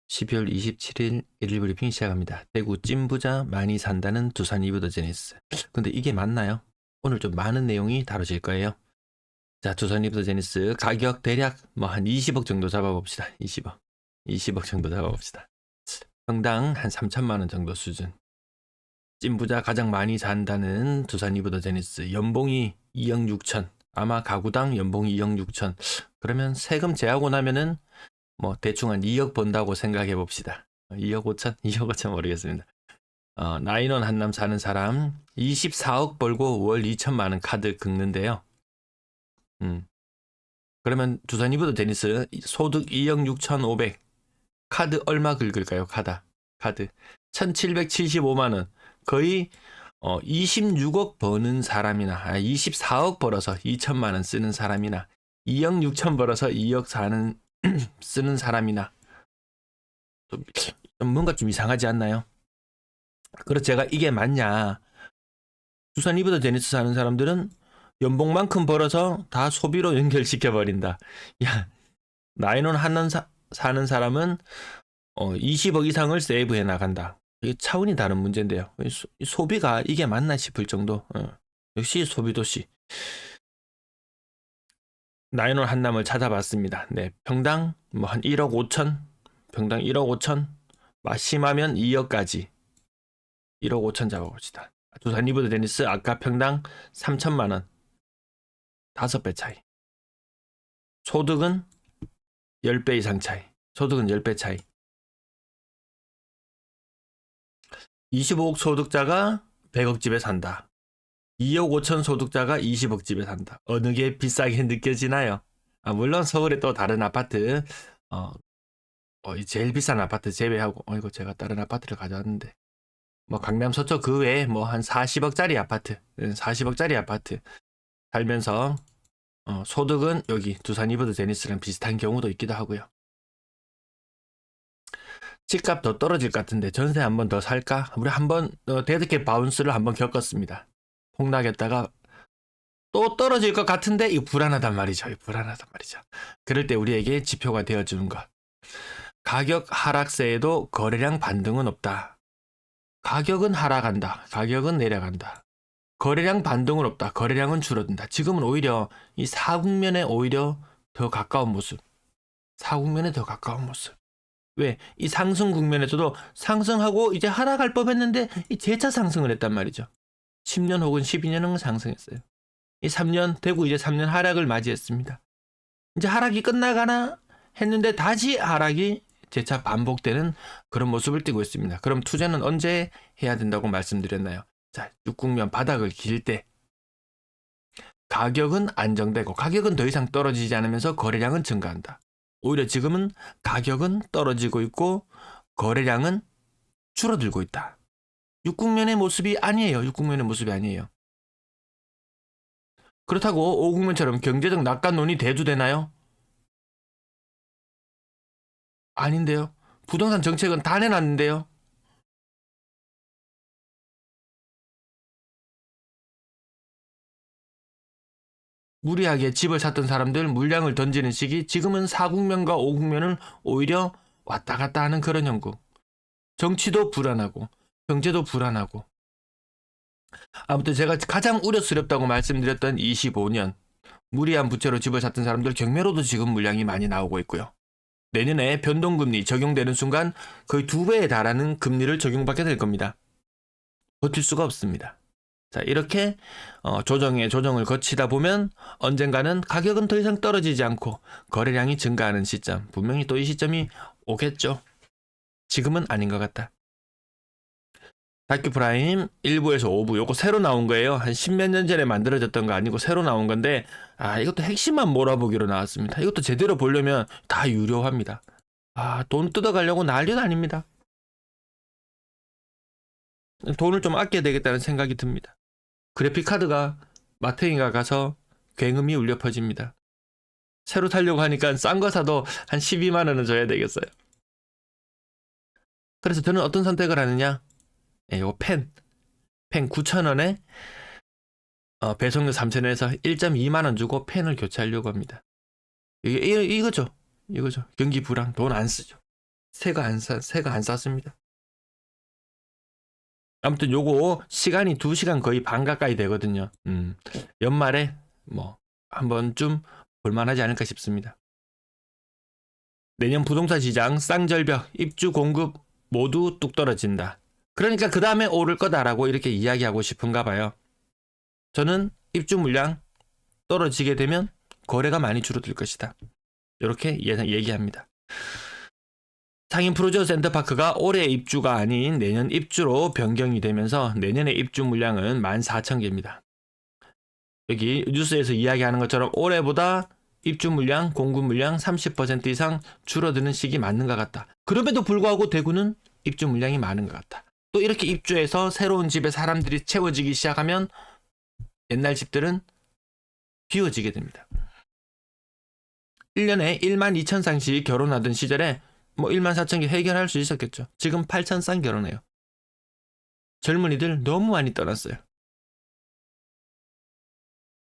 12월 27일 일일 브리핑 시작합니다. 대구 찐부자 많이 산다는 두산 이브더제니스. 근데 이게 맞나요? 오늘 좀 많은 내용이 다뤄질 거예요. 자, 두산 이브더제니스 가격 대략 뭐 한 20억 정도 잡아봅시다. 20억 정도 잡아봅시다. 평당 한 3천만 원 정도 수준. 찐부자 가장 많이 산다는 두산 이브더제니스 연봉이 2억 6천. 아마 가구당 연봉이 2억 6천. 그러면 세금 제하고 나면은 뭐 대충 한 2억 번다고 생각해 봅시다. 2억 5천? 2억 5천 모르겠습니다. 나인원 한남 사는 사람 24억 벌고 월 2천만 원 카드 긁는데요. 그러면 두산 이브더제니스 소득 2억 6천5백 카드 얼마 긁을까요? 카드 1775만 원. 거의 26억 버는 사람이나 24억 벌어서 2천만 원 쓰는 사람이나 2억 6천 벌어서 2억 쓰는 사람이나 좀 뭔가 좀 이상하지 않나요? 그래서 제가 이게 맞냐, 두산 이브더제니스 사는 사람들은 연봉만큼 벌어서 다 소비로 연결시켜버린다. 야, 나인원 한남 사는 사람은 20억 이상을 세이브해 나간다. 이게 차원이 다른 문제인데요. 소비가 이게 맞나 싶을 정도. 역시 소비도시. 나인원 한남을 찾아봤습니다. 네, 평당 뭐 한 1억 5천, 평당 1억 5천, 심하면 2억까지 1억 5천 잡아봅시다. 두산 이브더제니스 아까 평당 3천만 원, 5배 차이. 소득은 10배 이상 차이. 소득은 10배 차이. 25억 소득자가 100억 집에 산다. 2억 5천 소득자가 20억 집에 산다. 어느 게 비싸게 느껴지나요? 물론 서울에 또 다른 아파트, 제일 비싼 아파트 제외하고, 이거 제가 다른 아파트를 가져왔는데, 뭐 강남 서초 그 외에 뭐 한 40억짜리 아파트, 40억짜리 아파트 살면서 소득은 여기 두산 이브더제니스랑 비슷한 경우도 있기도 하고요. 집값 더 떨어질 것 같은데 전세 한 번 더 살까? 우리 한번 데드캣 바운스를 한번 겪었습니다. 폭락했다가 또 떨어질 것 같은데 이거 불안하단 말이죠. 그럴 때 우리에게 지표가 되어주는 것. 가격 하락세에도 거래량 반등은 없다. 가격은 하락한다. 가격은 내려간다. 거래량 반등은 없다. 거래량은 줄어든다. 지금은 오히려 이 사국면에 오히려 더 가까운 모습. 사국면에 더 가까운 모습. 왜? 이 상승 국면에서도 상승하고 이제 하락할 법했는데 이 재차 상승을 했단 말이죠. 10년 혹은 12년은 상승했어요. 이 3년 되고 이제 3년 하락을 맞이했습니다. 이제 하락이 끝나가나 했는데 다시 하락이 재차 반복되는 그런 모습을 띠고 있습니다. 그럼 투자는 언제 해야 된다고 말씀드렸나요? 자, 육국면 바닥을 길 때 가격은 안정되고 가격은 더 이상 떨어지지 않으면서 거래량은 증가한다. 오히려 지금은 가격은 떨어지고 있고 거래량은 줄어들고 있다. 육국면의 모습이 아니에요. 그렇다고 오국면처럼 경제적 낙관론이 대두되나요? 아닌데요. 부동산 정책은 다 내놨는데요. 무리하게 집을 샀던 사람들 물량을 던지는 시기, 지금은 4국면과 5국면은 오히려 왔다 갔다 하는 그런 형국. 정치도 불안하고 경제도 불안하고. 아무튼 제가 가장 우려스럽다고 말씀드렸던 25년 무리한 부채로 집을 샀던 사람들 경매로도 지금 물량이 많이 나오고 있고요. 내년에 변동금리 적용되는 순간 거의 2배에 달하는 금리를 적용받게 될 겁니다. 버틸 수가 없습니다. 자, 이렇게 조정을 거치다 보면 언젠가는 가격은 더 이상 떨어지지 않고 거래량이 증가하는 시점, 분명히 또 이 시점이 오겠죠. 지금은 아닌 것 같다. 다큐 프라임 1부에서 5부 요거 새로 나온 거예요. 한 10몇 년 전에 만들어졌던 거 아니고 새로 나온 건데 이것도 핵심만 몰아보기로 나왔습니다. 이것도 제대로 보려면 다 유료합니다. 돈 뜯어가려고 난리도 아닙니다. 돈을 좀 아껴야 되겠다는 생각이 듭니다. 그래픽카드가 마트인가 가서 굉음이 울려 퍼집니다. 새로 타려고 하니까 싼 거 사도 한 12만 원은 줘야 되겠어요. 그래서 저는 어떤 선택을 하느냐? 이거 펜 9,000원에 배송료 3,000원에서 1.2만 원 주고 펜을 교체하려고 합니다. 이거죠. 경기 불황, 돈 안 쓰죠. 새가 안 쌌습니다. 아무튼 요거 시간이 2시간 거의 반 가까이 되거든요. 연말에 뭐 한 번쯤 볼만하지 않을까 싶습니다. 내년 부동산 시장 쌍절벽, 입주 공급 모두 뚝 떨어진다. 그러니까 그 다음에 오를 거다라고 이렇게 이야기하고 싶은가 봐요. 저는 입주 물량 떨어지게 되면 거래가 많이 줄어들 것이다. 이렇게 얘기합니다. 상인 프로저 센터파크가 올해 입주가 아닌 내년 입주로 변경이 되면서 내년의 입주 물량은 14,000개입니다. 여기 뉴스에서 이야기하는 것처럼 올해보다 입주 물량, 공급 물량 30% 이상 줄어드는 시기 맞는 것 같다. 그럼에도 불구하고 대구는 입주 물량이 많은 것 같다. 또 이렇게 입주해서 새로운 집에 사람들이 채워지기 시작하면 옛날 집들은 비워지게 됩니다. 1년에 12,000쌍씩 결혼하던 시절에 뭐 14,000개 해결할 수 있었겠죠. 지금 8,000쌍 결혼해요. 젊은이들 너무 많이 떠났어요.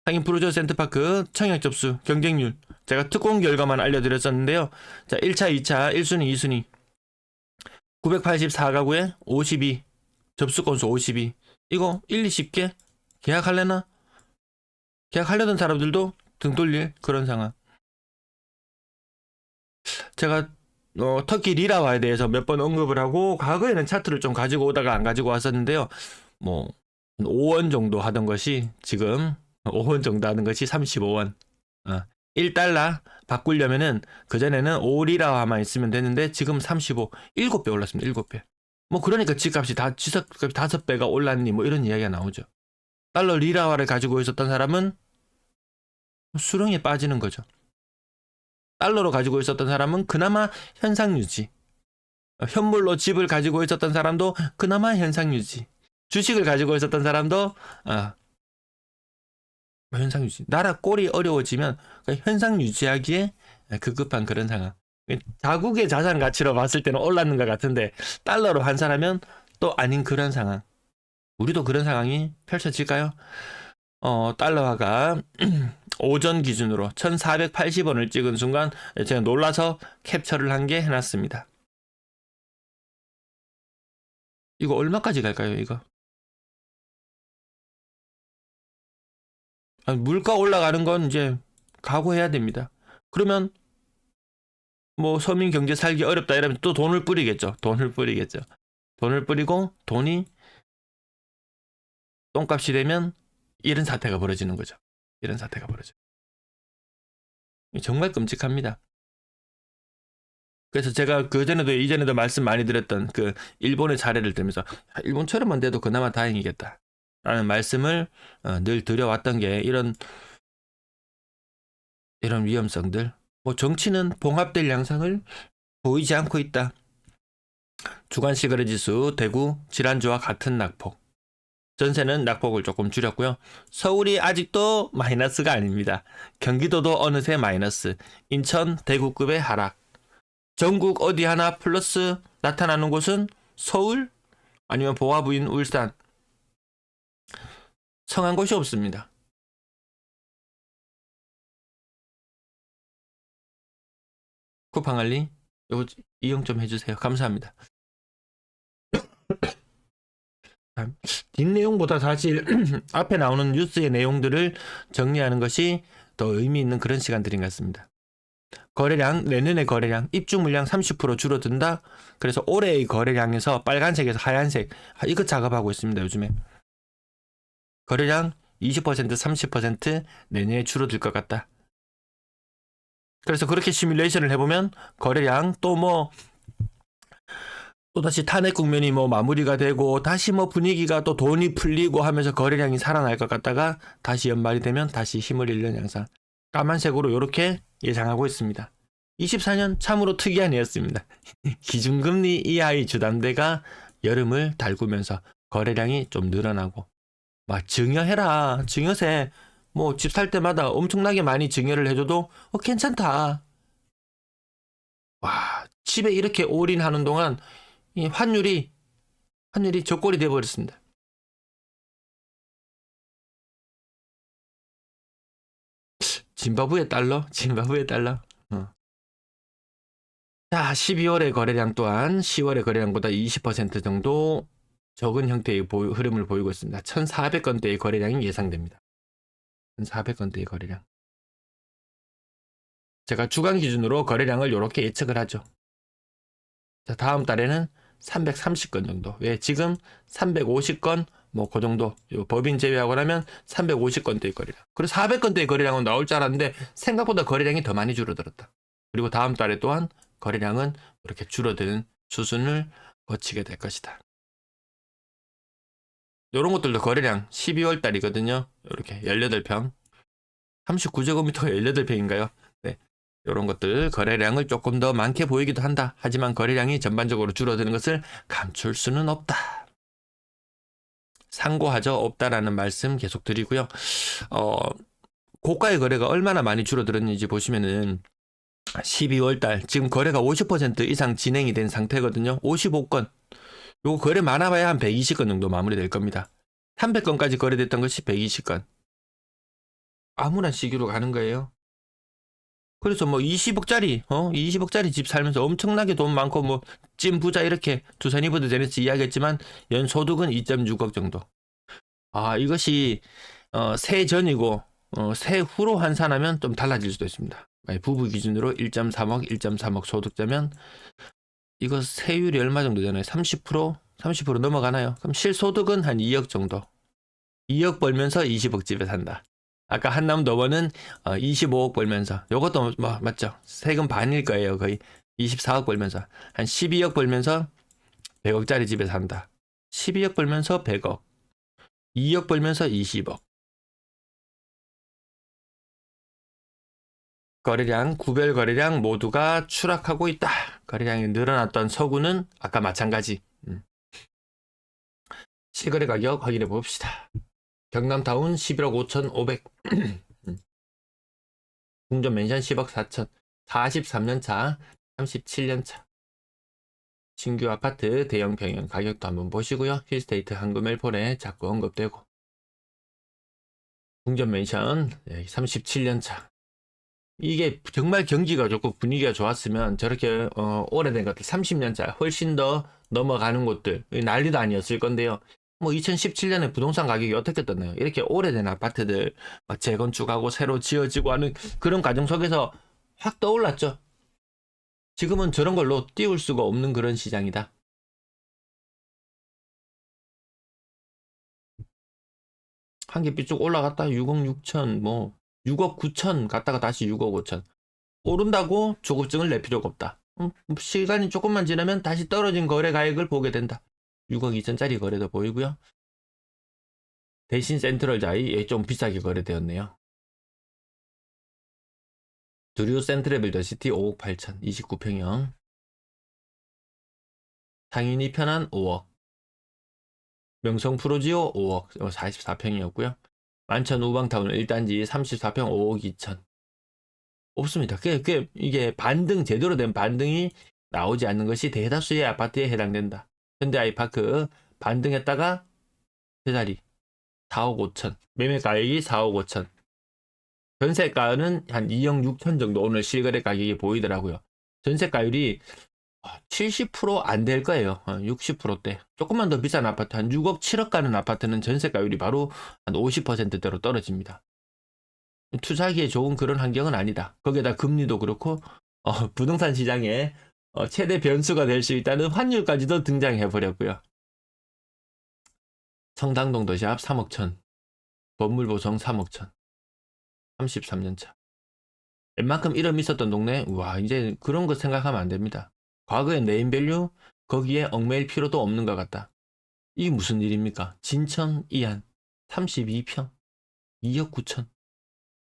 상인 프로저 센터파크 청약 접수 경쟁률 제가 특공 결과만 알려드렸었는데요. 자, 1차, 2차, 1순위, 2순위 984가구에 52 접수 건수 52 이거 1, 20개 계약할래나? 계약하려던 사람들도 등 돌릴 그런 상황. 제가 터키 리라화에 대해서 몇 번 언급을 하고 과거에는 차트를 좀 가지고 오다가 안 가지고 왔었는데요. 뭐 5원 정도 하던 것이 지금 5원 정도 하는 것이 35원. 1달러 바꾸려면은 그전에는 5리라화만 있으면 되는데 지금 35, 7배 올랐습니다. 7배. 뭐 그러니까 집값이 5배가 올랐니 뭐 이런 이야기가 나오죠. 달러 리라화를 가지고 있었던 사람은 수렁에 빠지는 거죠. 달러로 가지고 있었던 사람은 그나마 현상 유지. 현물로 집을 가지고 있었던 사람도 그나마 현상 유지. 주식을 가지고 있었던 사람도 현상 유지. 나라 꼴이 어려워지면 현상 유지하기에 급급한 그런 상황. 자국의 자산 가치로 봤을 때는 올랐는 것 같은데 달러로 환산하면 또 아닌 그런 상황. 우리도 그런 상황이 펼쳐질까요? 달러화가 오전 기준으로 1,480원을 찍은 순간 제가 놀라서 캡처를 한 게 해놨습니다. 이거 얼마까지 갈까요, 이거? 물가 올라가는 건 이제 각오해야 됩니다. 그러면 뭐 서민 경제 살기 어렵다 이러면 또 돈을 뿌리겠죠. 돈을 뿌리고 돈이 똥값이 되면 이런 사태가 벌어지는 거죠. 이런 사태가 벌어져요. 정말 끔찍합니다. 그래서 제가 그전에도 이전에도 말씀 많이 드렸던 그 일본의 사례를 들면서 일본처럼만 돼도 그나마 다행이겠다 라는 말씀을 늘 드려왔던 게 이런 위험성들. 뭐 정치는 봉합될 양상을 보이지 않고 있다. 주간 시거래 지수 대구 지난주와 같은 낙폭. 전세는 낙폭을 조금 줄였고요. 서울이 아직도 마이너스가 아닙니다. 경기도도 어느새 마이너스. 인천 대구급의 하락. 전국 어디 하나 플러스 나타나는 곳은 서울 아니면 보아부인 울산. 성한 곳이 없습니다. 쿠팡알리 이거 이용 좀 해주세요. 감사합니다. 뒷내용보다 사실 앞에 나오는 뉴스의 내용들을 정리하는 것이 더 의미 있는 그런 시간들인 것 같습니다. 거래량, 내년의 거래량, 입주 물량 30% 줄어든다. 그래서 올해의 거래량에서 빨간색에서 하얀색 이거 작업하고 있습니다. 요즘에 거래량 20% 30% 내년에 줄어들 것 같다. 그래서 그렇게 시뮬레이션을 해보면 거래량 또다시 탄핵 국면이 마무리가 되고 다시 분위기가 또 돈이 풀리고 하면서 거래량이 살아날 것 같다가 다시 연말이 되면 다시 힘을 잃는 양상. 까만색으로 이렇게 예상하고 있습니다. 24년 참으로 특이한 해였습니다. 기준금리 이하의 주담대가 여름을 달구면서 거래량이 좀 늘어나고 막 증여해라. 증여세 집 살 때마다 엄청나게 많이 증여를 해줘도 괜찮다. 와, 집에 이렇게 올인하는 동안 이 환율이 저꼴이 돼버렸습니다. 짐바브웨 달러. 자, 12월의 거래량 또한 10월의 거래량보다 20% 정도 적은 형태의 흐름을 보이고 있습니다. 1,400건대의 거래량이 예상됩니다. 1,400건대의 거래량. 제가 주간 기준으로 거래량을 이렇게 예측을 하죠. 자, 다음 달에는 330건 정도. 왜? 지금 350건, 뭐, 그 정도. 법인 제외하고 나면 350건대의 거래량. 그리고 400건대의 거래량은 나올 줄 알았는데, 생각보다 거래량이 더 많이 줄어들었다. 그리고 다음 달에 또한 거래량은 이렇게 줄어드는 수준을 거치게 될 것이다. 이런 것들도 거래량 12월 달이거든요. 이렇게 18평. 39제곱미터가 18평인가요? 네. 이런 것들 거래량을 조금 더 많게 보이기도 한다. 하지만 거래량이 전반적으로 줄어드는 것을 감출 수는 없다. 상고하죠. 없다라는 말씀 계속 드리고요. 고가의 거래가 얼마나 많이 줄어들었는지 보시면은 12월 달 지금 거래가 50% 이상 진행이 된 상태거든요. 55건. 요거 거래 많아봐야 한 120건 정도 마무리될 겁니다. 300건까지 거래됐던 것이 120건. 아무런 시기로 가는 거예요. 그래서 뭐 20억짜리, 20억짜리 집 살면서 엄청나게 돈 많고 뭐 찐 부자 이렇게 두산 입어도 되는지 이야기했지만 연소득은 2.6억 정도. 아, 이것이 세전이고 세후로 환산하면 좀 달라질 수도 있습니다. 부부 기준으로 1.3억, 1.3억 소득자면 이거 세율이 얼마 정도 되나요? 30%? 30% 넘어가나요? 그럼 실소득은 한 2억 정도. 2억 벌면서 20억 집에 산다. 아까 한남 더버는 25억 벌면서 요것도 뭐 맞죠? 세금 반일 거예요. 거의 24억 벌면서 한 12억 벌면서 100억짜리 집에 산다. 12억 벌면서 100억. 2억 벌면서 20억. 거래량, 구별 거래량 모두가 추락하고 있다. 거래량이 늘어났던 서구는 아까 마찬가지. 실거래 가격 확인해 봅시다. 경남타운 11억 5,500. 궁전 맨션 10억 4천. 43년 차, 37년 차. 신규 아파트 대형 평형 가격도 한번 보시고요. 힐스테이트 한금엘폴에 자꾸 언급되고. 궁전 맨션 37년 차. 이게 정말 경기가 좋고 분위기가 좋았으면 저렇게 오래된 것들 30년 차 훨씬 더 넘어가는 곳들 난리도 아니었을 건데요. 뭐 2017년에 부동산 가격이 어떻게 떴나요? 이렇게 오래된 아파트들 막 재건축하고 새로 지어지고 하는 그런 과정 속에서 확 떠올랐죠. 지금은 저런 걸로 띄울 수가 없는 그런 시장이다. 한 개 삐쭉 올라갔다 6억 6천 뭐 6억 9천 갔다가 다시 6억 5천 오른다고 조급증을 낼 필요가 없다. 시간이 조금만 지나면 다시 떨어진 거래 가액을 보게 된다. 6억 2천짜리 거래도 보이고요. 대신 센트럴자이 좀 비싸게 거래되었네요. 두류 센트레빌더시티 5억 8천 29평형. 상인이 편한 5억. 명성 프로지오 5억 44평이었고요. 만천 우방타운 1단지 34평 5억 2천. 없습니다. 이게 반등, 제대로 된 반등이 나오지 않는 것이 대다수의 아파트에 해당된다. 현대아이파크 반등했다가 제자리 4억 5천. 매매 가액이 4억 5천. 전세가는 한 2억 6천 정도 오늘 실거래 가격이 보이더라고요. 전세가율이 70%안 될 거예요. 60%대. 조금만 더 비싼 아파트, 한 6억, 7억 가는 아파트는 전세가율이 바로 한 50%대로 떨어집니다. 투자하기에 좋은 그런 환경은 아니다. 거기에다 금리도 그렇고, 부동산 시장에 최대 변수가 될 수 있다는 환율까지도 등장해 버렸고요. 청담동 도시앞 3억 천. 건물보성 3억 천. 33년 차. 웬만큼 이름 있었던 동네, 와, 이제 그런 거 생각하면 안 됩니다. 과거의 네임밸류, 거기에 얽매일 필요도 없는 것 같다. 이게 무슨 일입니까? 진천, 이안, 32평, 2억 9천.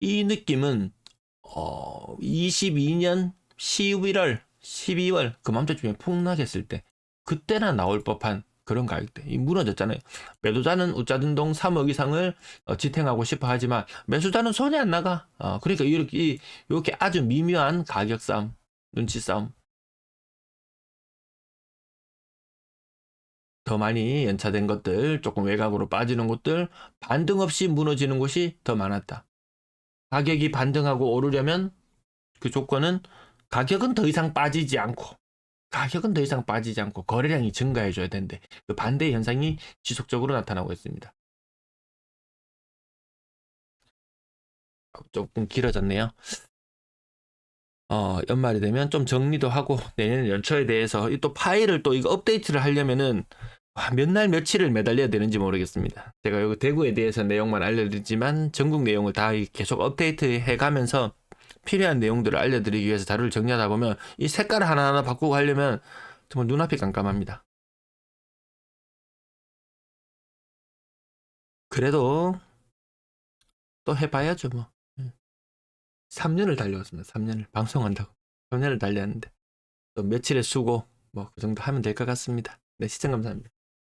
이 느낌은, 22년 11월, 12월, 그맘때쯤에 폭락했을 때, 그때나 나올 법한 그런 가격대. 이 무너졌잖아요. 매도자는 웃자든동 3억 이상을 지탱하고 싶어 하지만, 매수자는 손이 안 나가. 그러니까 이렇게 아주 미묘한 가격 싸움, 눈치 싸움. 더 많이 연차된 것들, 조금 외곽으로 빠지는 곳들, 반등 없이 무너지는 곳이 더 많았다. 가격이 반등하고 오르려면 그 조건은 가격은 더 이상 빠지지 않고 거래량이 증가해줘야 되는데 그 반대 현상이 지속적으로 나타나고 있습니다. 조금 길어졌네요. 연말이 되면 좀 정리도 하고 내년 연초에 대해서 또 파일을 또 이거 업데이트를 하려면은 몇 날 며칠을 매달려야 되는지 모르겠습니다. 제가 여기 대구에 대해서 내용만 알려드리지만 전국 내용을 다 계속 업데이트 해가면서 필요한 내용들을 알려드리기 위해서 자료를 정리하다 보면 이 색깔을 하나하나 바꾸고 하려면 정말 눈앞이 깜깜합니다. 그래도 또 해봐야죠 뭐. 3년을 달려왔습니다. 3년을 방송한다고 3년을 달렸는데 또 며칠의 수고 뭐 그 정도 하면 될 것 같습니다. 네, 시청 감사합니다.